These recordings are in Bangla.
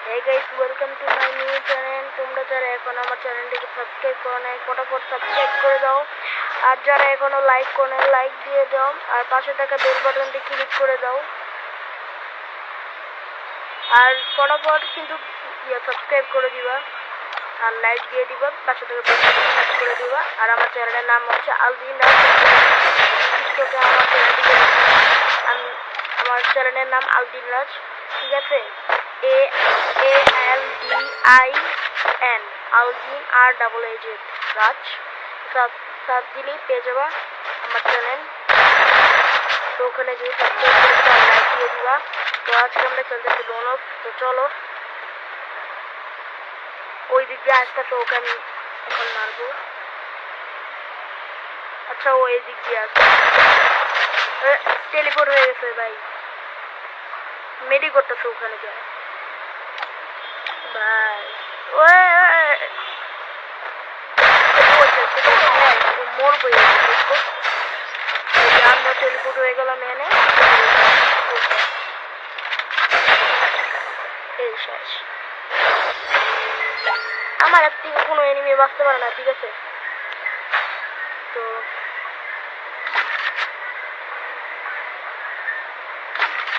Hey guys, welcome to my new channel. তোমরা যারা এখন আমার চ্যানেলটিকে সাবস্ক্রাইব করো নাই ফটাফট সাবস্ক্রাইব করে দাও, আর যারা এখনো লাইক করো নাই লাইক দিয়ে দাও, আর পাশে থাকা বেল বাটনটি ক্লিক করে দাও, আর ফটাফট কিন্তু সাবস্ক্রাইব করে দিবা আর লাইক দিয়ে দিবা, পাশে থাকা বেল বাটন ক্লিক করে দিবা। আর আমার চ্যানেলের নাম হচ্ছে আলদিন রাজ। টিকটকে আমার চ্যানেলের নাম আলদিন রাজ, ঠিক আছে? ALDIN আলদিন RAAZ রাজ। সার্চ দিলেই পেয়ে যাবা আমার চ্যানেল। তো ওখানে যে সাবস্ক্রাইব করে দিবা, লাইক দিয়ে দিবা। তো আজকে আমরা খেলতেছি ডোন অফ। তো চলো, ওই দিক দিয়ে আসতে ওকে আমি এখন মারবো। আচ্ছা, ও এই দিক দিয়ে আসবে। টেলিপোর্ট হয়ে গেছে ভাই, মেডি করতেছে ওখানে যায় ভাই। মরবো আমরা টেলিপোর্ট হয়ে গেলাম এনে। এই শেষ, আমার এক থেকে কোনো এনিমি বাঁচতে পারে না, ঠিক আছে? তো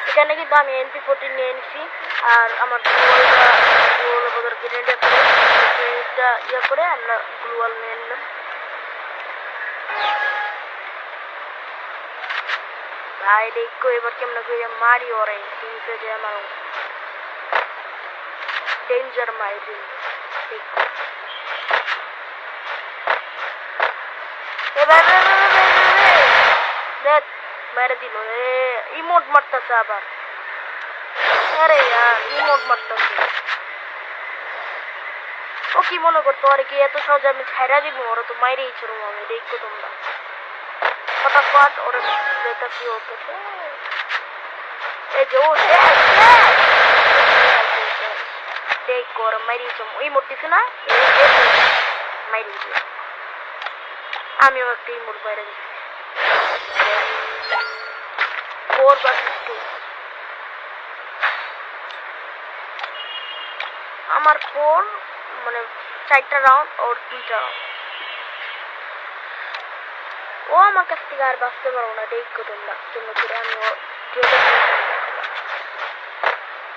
এখানে কিন্তু আমি MP14 নিয়ে নিছি, আর আমার গ্রেনেডটা ইয়ে করে আমরা গ্লুয়াল নিয়ে নিলাম। ভাই দেখো এবার কেমন করে মারি ওরে, তিনশো যে আমার ডেঞ্জার মারি দেখো। মেরে দিল, ইমোট মারতেছে আবার। আরে ইয়ার, ইমোট মারতেছে। ও কি মনে করতো আরে কি এত সহজে আমি ছাইরা দিব? ওরা তো মাইরেই ছিল। আমি দেখবো তোমরা ফটাফট ওরা যেটা কি হতেছে। এই যে ও দেখো ওরা মাইরিয়েছে, ইমোট দিছে না, মাইরিয়েছে। আমিও একটা ইমোট বাইরে দিচ্ছি। 4 versus 2। আমার 4 মানে 4টা রাউন্ড ওর 2টা রাউন্ড। ও আমার কাছ থেকে আর বাঁচতে পারবো না, দেখো তোমরা কেমন করে আমি ও।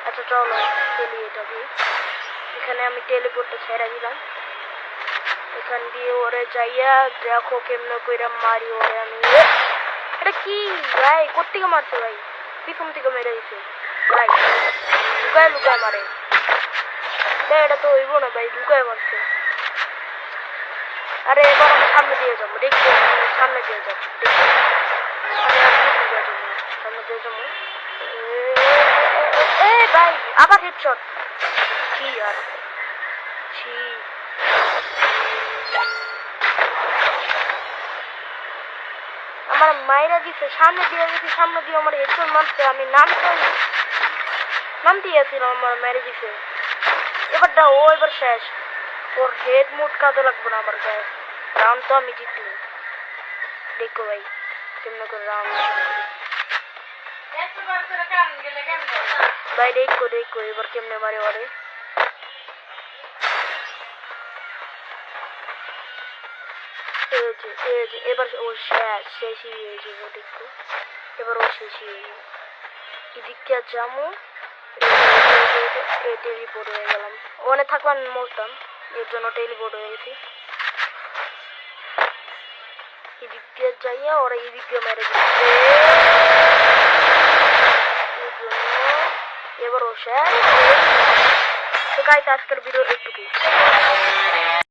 আচ্ছা চলো খেলি এটা দিয়ে। এখানে আমি টেলিপোর্টটা ছেড়ে দিলাম, এখান দিয়ে ওরে যাইয়া দেখো কেমন করে মারি ওরে আমি। এটা কি ভাই, কোত্থেকে মারছে ভাই? পিছন থেকে মেরে দিছে ভাই, লুকায় লুকায় মারে ভাই। এটা তো হইব না ভাই, লুকায় মারছে। আরে এবার আমি সামনে দিয়ে যাবো, দেখবো সামনে দিয়ে যাবো, দেখবো সামনে দিয়ে যাবো। এ ভাই আবার হেডশট। ছি আর ছি, আমার মাইরা দিছে, সামনে দিয়ে গেছি, সামনে দিয়ে আমার হেডশট মারছে। আমি নাম দিয়েছিলাম, আমার মেরে দিছে। এবারটা ও এবার শেষ, ওর হেড মুড কাজে লাগবে না আমার গায়ে। রাউন্ড তো আমি জিতলি, দেখো ভাই কেমন করে রাউন্ড ভাই। দেখো দেখো এবার কেমনে মারে ওরে। এবার ও শেষই হয়ে যাবো, দেখো এবার ও শেষই হয়ে যাবো। এদিকটা যাবো, টেলিপোর্ট হয়ে গেলাম। ওখানে থাকলাম মরতাম, এর জন্য টেলিপোর্ট হয়ে গেছি। এদিক দিয়ে যাইয়া ওরা এদিক দিয়ে মেরে দিচ্ছে, এবার ও শেষ। তো গাইস আজকের ভিডিও এইটুকুই।